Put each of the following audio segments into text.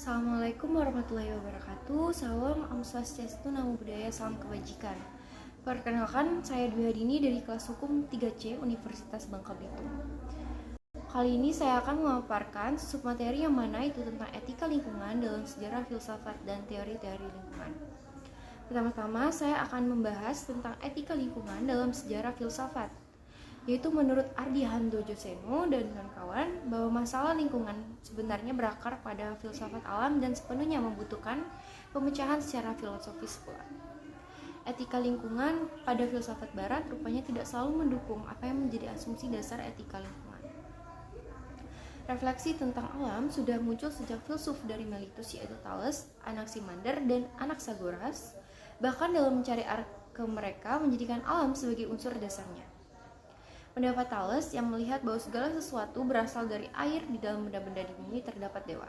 Assalamualaikum warahmatullahi wabarakatuh. Salam Om Swastiastu, Namo Buddhaya, salam kebajikan. Perkenalkan, saya Dwi Hadini dari kelas hukum 3C Universitas Bangka Belitung. Kali ini saya akan memaparkan submateri yang mana itu tentang etika lingkungan dalam sejarah filsafat dan teori-teori lingkungan. Pertama-tama, saya akan membahas tentang etika lingkungan dalam sejarah filsafat, yaitu menurut Ardi Handojo Seno dan kawan-kawan bahwa masalah lingkungan sebenarnya berakar pada filsafat alam dan sepenuhnya membutuhkan pemecahan secara filosofis pula. Etika lingkungan pada filsafat barat rupanya tidak selalu mendukung apa yang menjadi asumsi dasar etika lingkungan. Refleksi tentang alam sudah muncul sejak filsuf dari Miletus yaitu Thales, Anaximander, dan Anaxagoras. Bahkan dalam mencari arke mereka menjadikan alam sebagai unsur dasarnya. Pendapat Thales yang melihat bahwa segala sesuatu berasal dari air di dalam benda-benda di bumi terdapat dewa.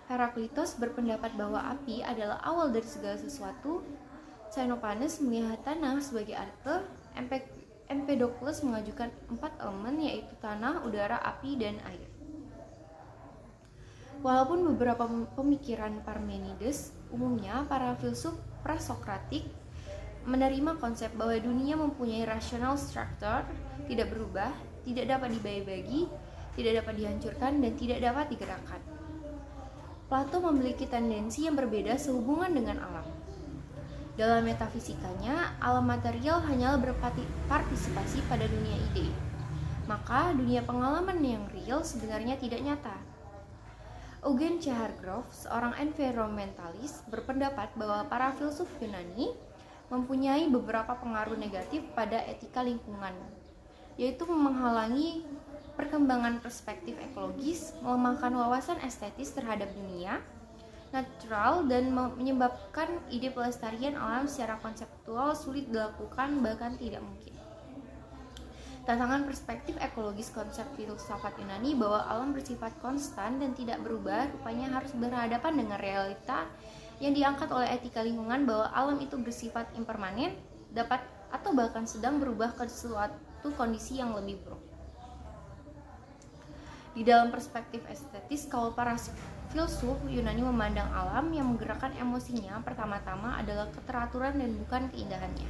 Heraklitos berpendapat bahwa api adalah awal dari segala sesuatu. Xenophanes melihat tanah sebagai arke. Empedokles mengajukan 4 elemen yaitu tanah, udara, api, dan air. Walaupun beberapa pemikiran Parmenides, umumnya para filsuf prasokratik menerima konsep bahwa dunia mempunyai rational structure, tidak berubah, tidak dapat dibagi-bagi, tidak dapat dihancurkan, dan tidak dapat digerakkan. Plato memiliki tendensi yang berbeda sehubungan dengan alam. Dalam metafisikanya, alam material hanyalah berpartisipasi pada dunia ide. Maka dunia pengalaman yang real sebenarnya tidak nyata. Eugen C. Hargrove, seorang environmentalis, berpendapat bahwa para filsuf Yunani mempunyai beberapa pengaruh negatif pada etika lingkungan, yaitu menghalangi perkembangan perspektif ekologis, melemahkan wawasan estetis terhadap dunia natural, dan menyebabkan ide pelestarian alam secara konseptual sulit dilakukan bahkan tidak mungkin. Tantangan perspektif ekologis konsep filsafat Yunani bahwa alam bersifat konstan dan tidak berubah rupanya harus berhadapan dengan realita yang diangkat oleh etika lingkungan bahwa alam itu bersifat impermanen, dapat atau bahkan sedang berubah ke suatu kondisi yang lebih buruk. Di dalam perspektif estetis, kalau para filsuf Yunani memandang alam yang menggerakkan emosinya pertama-tama adalah keteraturan dan bukan keindahannya.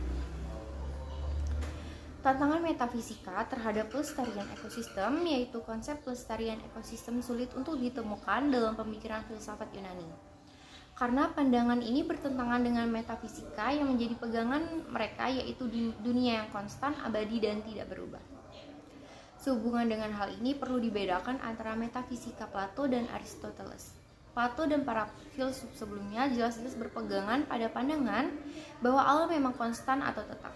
Tantangan metafisika terhadap pelestarian ekosistem, yaitu konsep pelestarian ekosistem sulit untuk ditemukan dalam pemikiran filsafat Yunani. Karena pandangan ini bertentangan dengan metafisika yang menjadi pegangan mereka, yaitu dunia yang konstan, abadi, dan tidak berubah. Sehubungan dengan hal ini perlu dibedakan antara metafisika Plato dan Aristoteles. Plato dan para filsuf sebelumnya jelas-jelas berpegangan pada pandangan bahwa alam memang konstan atau tetap.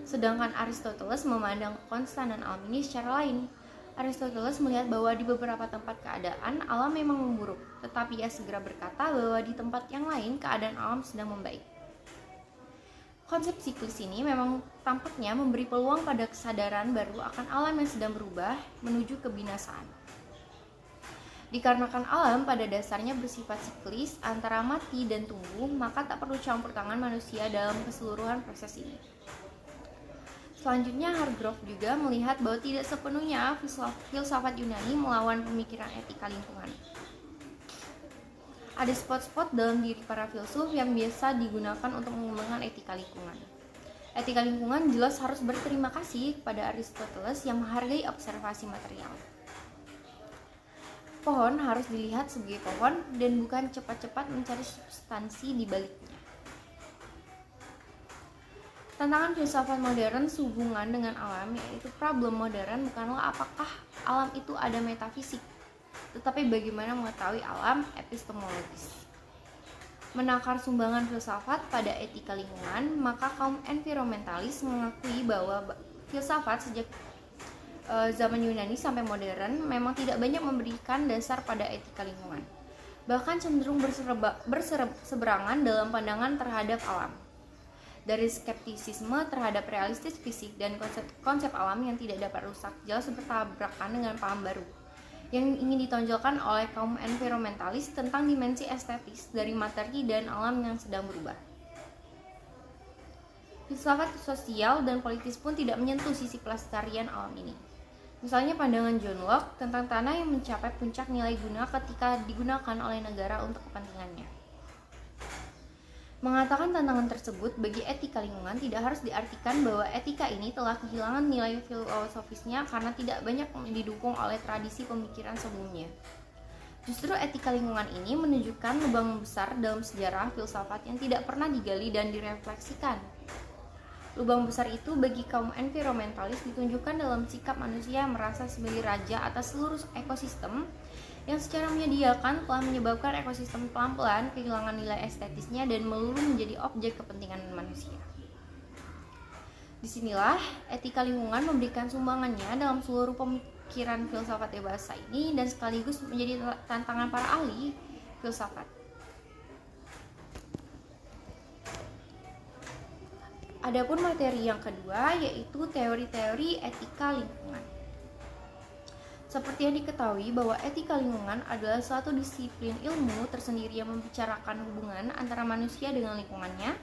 Sedangkan Aristoteles memandang konstanan alam ini secara lain. Aristoteles melihat bahwa di beberapa tempat keadaan alam memang memburuk, tetapi ia segera berkata bahwa di tempat yang lain keadaan alam sedang membaik. Konsep siklis ini memang tampaknya memberi peluang pada kesadaran baru akan alam yang sedang berubah menuju kebinasaan. Dikarenakan alam pada dasarnya bersifat siklis antara mati dan tumbuh, maka tak perlu campur tangan manusia dalam keseluruhan proses ini. Selanjutnya, Hargrove juga melihat bahwa tidak sepenuhnya filsafat Yunani melawan pemikiran etika lingkungan. Ada spot-spot dalam diri para filsuf yang biasa digunakan untuk mengembangkan etika lingkungan. Etika lingkungan jelas harus berterima kasih kepada Aristoteles yang menghargai observasi material. Pohon harus dilihat sebagai pohon dan bukan cepat-cepat mencari substansi di baliknya. Tantangan filsafat modern sehubungan dengan alam, yaitu problem modern bukanlah apakah alam itu ada metafisik, tetapi bagaimana mengetahui alam epistemologis. Menakar sumbangan filsafat pada etika lingkungan, maka kaum environmentalis mengakui bahwa filsafat sejak zaman Yunani sampai modern memang tidak banyak memberikan dasar pada etika lingkungan, bahkan cenderung berseberangan dalam pandangan terhadap alam. Dari skeptisisme terhadap realistis fisik dan konsep alam yang tidak dapat rusak jelas bertabrakan dengan paham baru yang ingin ditonjolkan oleh kaum environmentalis tentang dimensi estetis dari materi dan alam yang sedang berubah. Filsafat sosial dan politis pun tidak menyentuh sisi pelestarian alam ini. Misalnya pandangan John Locke tentang tanah yang mencapai puncak nilai guna ketika digunakan oleh negara untuk kepentingannya. Mengatakan tantangan tersebut bagi etika lingkungan tidak harus diartikan bahwa etika ini telah kehilangan nilai filosofisnya karena tidak banyak didukung oleh tradisi pemikiran sebelumnya. Justru etika lingkungan ini menunjukkan lubang besar dalam sejarah filsafat yang tidak pernah digali dan direfleksikan. Lubang besar itu bagi kaum environmentalis ditunjukkan dalam sikap manusia yang merasa sebagai raja atas seluruh ekosistem yang secara menyediakan telah menyebabkan ekosistem pelan-pelan kehilangan nilai estetisnya dan melulu menjadi objek kepentingan manusia. Disinilah etika lingkungan memberikan sumbangannya dalam seluruh pemikiran filsafat dewasa ini dan sekaligus menjadi tantangan para ahli filsafat. Adapun materi yang kedua yaitu teori-teori etika lingkungan. Seperti yang diketahui bahwa etika lingkungan adalah suatu disiplin ilmu tersendiri yang membicarakan hubungan antara manusia dengan lingkungannya,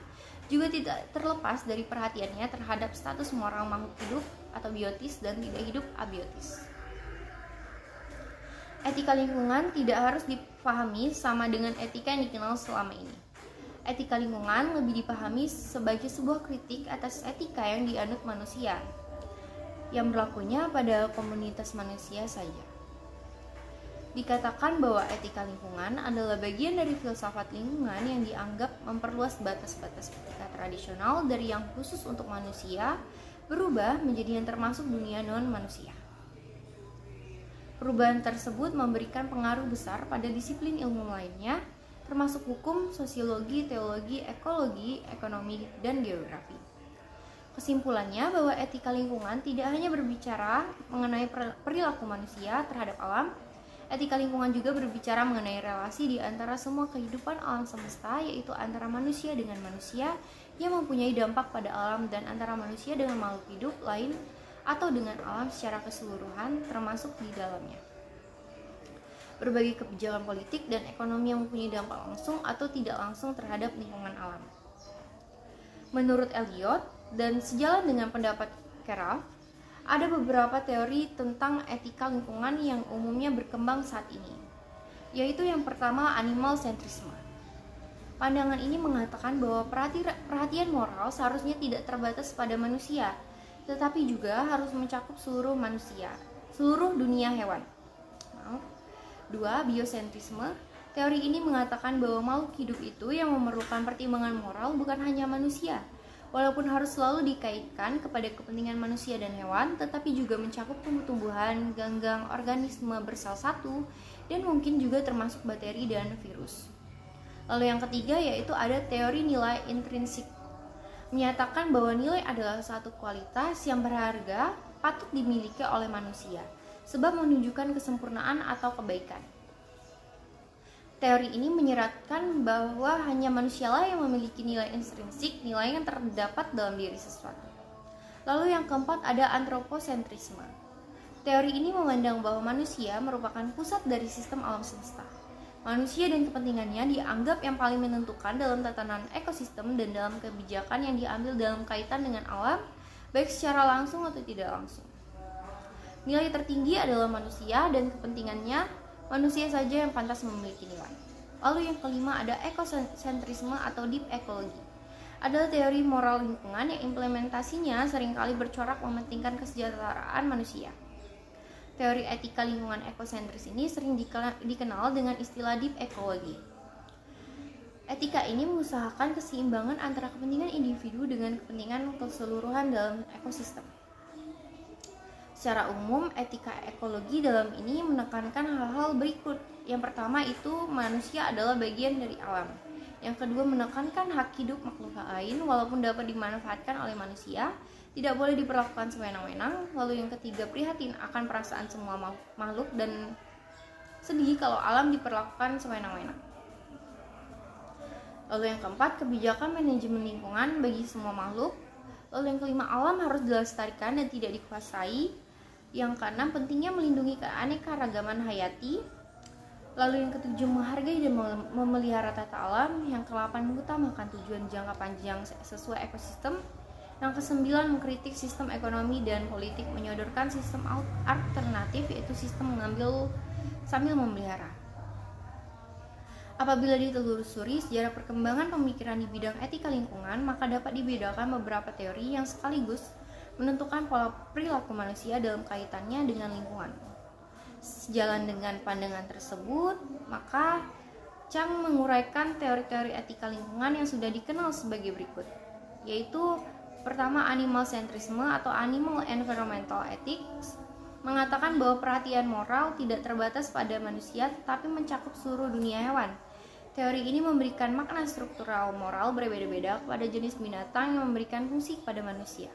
juga tidak terlepas dari perhatiannya terhadap status moral makhluk hidup atau biotis dan tidak hidup abiotis. Etika lingkungan tidak harus dipahami sama dengan etika yang dikenal selama ini. Etika lingkungan lebih dipahami sebagai sebuah kritik atas etika yang dianut manusia, yang berlakunya pada komunitas manusia saja. Dikatakan bahwa etika lingkungan adalah bagian dari filsafat lingkungan yang dianggap memperluas batas-batas etika tradisional dari yang khusus untuk manusia berubah menjadi yang termasuk dunia non-manusia. Perubahan tersebut memberikan pengaruh besar pada disiplin ilmu lainnya, termasuk hukum, sosiologi, teologi, ekologi, ekonomi, dan geografi. Kesimpulannya bahwa etika lingkungan tidak hanya berbicara mengenai perilaku manusia terhadap alam, etika lingkungan juga berbicara mengenai relasi di antara semua kehidupan alam semesta, yaitu antara manusia dengan manusia yang mempunyai dampak pada alam dan antara manusia dengan makhluk hidup lain atau dengan alam secara keseluruhan termasuk di dalamnya. Berbagai kebijakan politik dan ekonomi yang mempunyai dampak langsung atau tidak langsung terhadap lingkungan alam. Menurut Eliot, dan sejalan dengan pendapat Keraf, ada beberapa teori tentang etika lingkungan yang umumnya berkembang saat ini, yaitu yang pertama animal centrism. Pandangan ini mengatakan bahwa perhatian moral seharusnya tidak terbatas pada manusia, tetapi juga harus mencakup seluruh manusia, seluruh dunia hewan. Dua, biosentrisme. Teori ini mengatakan bahwa makhluk hidup itu yang memerlukan pertimbangan moral bukan hanya manusia, walaupun harus selalu dikaitkan kepada kepentingan manusia dan hewan, tetapi juga mencakup tumbuh-tumbuhan, ganggang, organisme bersel satu, dan mungkin juga termasuk bakteri dan virus. Lalu yang ketiga yaitu ada teori nilai intrinsik, menyatakan bahwa nilai adalah suatu kualitas yang berharga patut dimiliki oleh manusia, sebab menunjukkan kesempurnaan atau kebaikan. Teori ini menyeratkan bahwa hanya manusialah yang memiliki nilai intrinsik, nilai yang terdapat dalam diri sesuatu. Lalu yang keempat ada antroposentrisme. Teori ini memandang bahwa manusia merupakan pusat dari sistem alam semesta. Manusia dan kepentingannya dianggap yang paling menentukan dalam tatanan ekosistem dan dalam kebijakan yang diambil dalam kaitan dengan alam, baik secara langsung atau tidak langsung. Nilai tertinggi adalah manusia dan kepentingannya manusia saja yang pantas memiliki nilai. Lalu yang kelima ada ekosentrisme atau deep ekologi. Adalah teori moral lingkungan yang implementasinya seringkali bercorak mementingkan kesejahteraan manusia. Teori etika lingkungan ekosentris ini sering dikenal dengan istilah deep ekologi. Etika ini mengusahakan keseimbangan antara kepentingan individu dengan kepentingan keseluruhan dalam ekosistem. Secara umum, etika ekologi dalam ini menekankan hal-hal berikut. Yang pertama itu manusia adalah bagian dari alam. Yang kedua menekankan hak hidup makhluk lain walaupun dapat dimanfaatkan oleh manusia, tidak boleh diperlakukan sewenang-wenang. Lalu yang ketiga prihatin akan perasaan semua makhluk dan sedih kalau alam diperlakukan sewenang-wenang. Lalu yang keempat kebijakan manajemen lingkungan bagi semua makhluk. Lalu yang kelima alam harus dilestarikan dan tidak dikuasai. Yang keenam pentingnya melindungi keanekaragaman hayati. Lalu yang ketujuh menghargai dan memelihara tata alam. Yang kedelapan mengutamakan tujuan jangka panjang sesuai ekosistem. Yang kesembilan, mengkritik sistem ekonomi dan politik, menyodorkan sistem alternatif, yaitu sistem mengambil sambil memelihara. Apabila ditelusuri sejarah perkembangan pemikiran di bidang etika lingkungan, maka dapat dibedakan beberapa teori yang sekaligus menentukan pola perilaku manusia dalam kaitannya dengan lingkungan. Sejalan dengan pandangan tersebut, maka Chang menguraikan teori-teori etika lingkungan yang sudah dikenal sebagai berikut, yaitu pertama, animal centrism atau animal environmental ethics mengatakan bahwa perhatian moral tidak terbatas pada manusia tetapi mencakup seluruh dunia hewan. Teori ini memberikan makna struktural moral berbeda-beda kepada jenis binatang yang memberikan fungsi kepada manusia.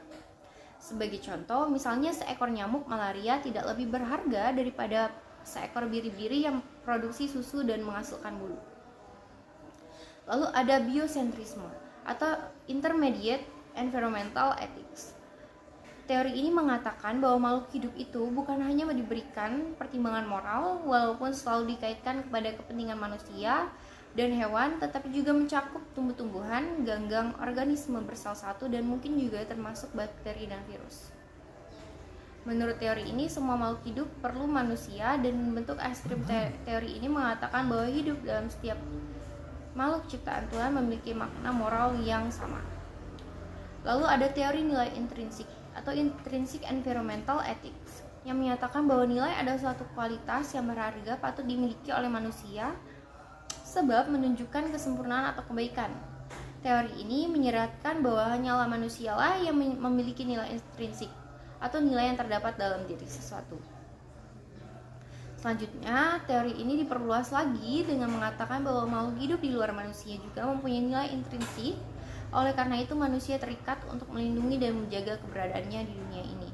Sebagai contoh, misalnya seekor nyamuk malaria tidak lebih berharga daripada seekor biri-biri yang produksi susu dan menghasilkan bulu. Lalu ada biocentrisme atau intermediate environmental ethics. Teori ini mengatakan bahwa makhluk hidup itu bukan hanya diberikan pertimbangan moral walaupun selalu dikaitkan kepada kepentingan manusia dan hewan, tetapi juga mencakup tumbuh-tumbuhan, ganggang organisme bersel satu, dan mungkin juga termasuk bakteri dan virus. Menurut teori ini, semua makhluk hidup perlu manusia, dan bentuk ekstrim teori ini mengatakan bahwa hidup dalam setiap makhluk ciptaan Tuhan memiliki makna moral yang sama. Lalu ada teori nilai intrinsik atau intrinsic environmental ethics yang menyatakan bahwa nilai adalah suatu kualitas yang berharga patut dimiliki oleh manusia sebab menunjukkan kesempurnaan atau kebaikan. Teori ini menyeratkan bahwa hanyalah manusialah yang memiliki nilai intrinsik atau nilai yang terdapat dalam diri sesuatu. Selanjutnya, teori ini diperluas lagi dengan mengatakan bahwa makhluk hidup di luar manusia juga mempunyai nilai intrinsik. Oleh karena itu, manusia terikat untuk melindungi dan menjaga keberadaannya di dunia ini.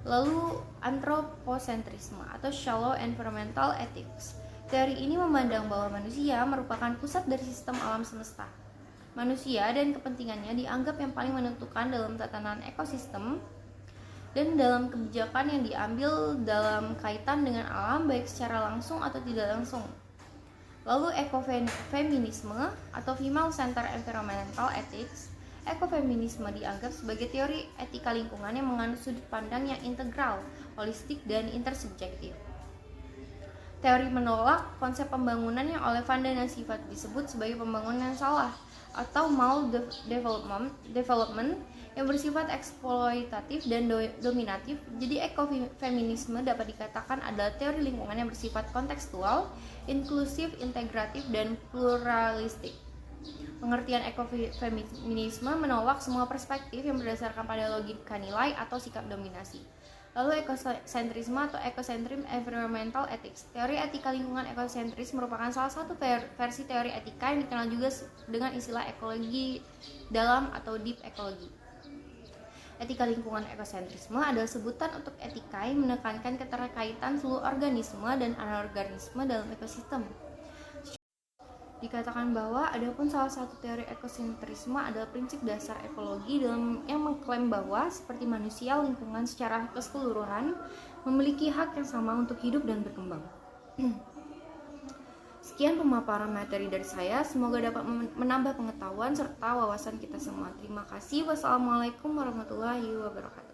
Lalu, anthropocentrisme atau shallow environmental ethics. Teori ini memandang bahwa manusia merupakan pusat dari sistem alam semesta. Manusia dan kepentingannya dianggap yang paling menentukan dalam tatanan ekosistem dan dalam kebijakan yang diambil dalam kaitan dengan alam baik secara langsung atau tidak langsung. Lalu ekofeminisme atau female centered environmental ethics. Ekofeminisme dianggap sebagai teori etika lingkungan yang mengandung sudut pandang yang integral, holistik, dan intersubjektif. Teori menolak konsep pembangunan yang oleh Van den Sivat disebut sebagai pembangunan yang salah atau maldevelopment yang bersifat eksploitatif dan dominatif. Jadi ekofeminisme dapat dikatakan adalah teori lingkungan yang bersifat kontekstual, inklusif, integratif, dan pluralistik. Pengertian ekofeminisme menolak semua perspektif yang berdasarkan pada logika nilai atau sikap dominasi. Lalu ekosentrisme atau ecocentrism environmental ethics. Teori etika lingkungan ekosentris merupakan salah satu versi teori etika yang dikenal juga dengan istilah ekologi dalam atau deep ekologi. Etika lingkungan ekosentrisme adalah sebutan untuk etika yang menekankan keterkaitan seluruh organisme dan anorganisme dalam ekosistem. Dikatakan bahwa adapun salah satu teori ekosentrisme adalah prinsip dasar ekologi dalam yang mengklaim bahwa seperti manusia, lingkungan secara keseluruhan memiliki hak yang sama untuk hidup dan berkembang. Sekian pemaparan materi dari saya, semoga dapat menambah pengetahuan serta wawasan kita semua. Terima kasih. Wassalamualaikum warahmatullahi wabarakatuh.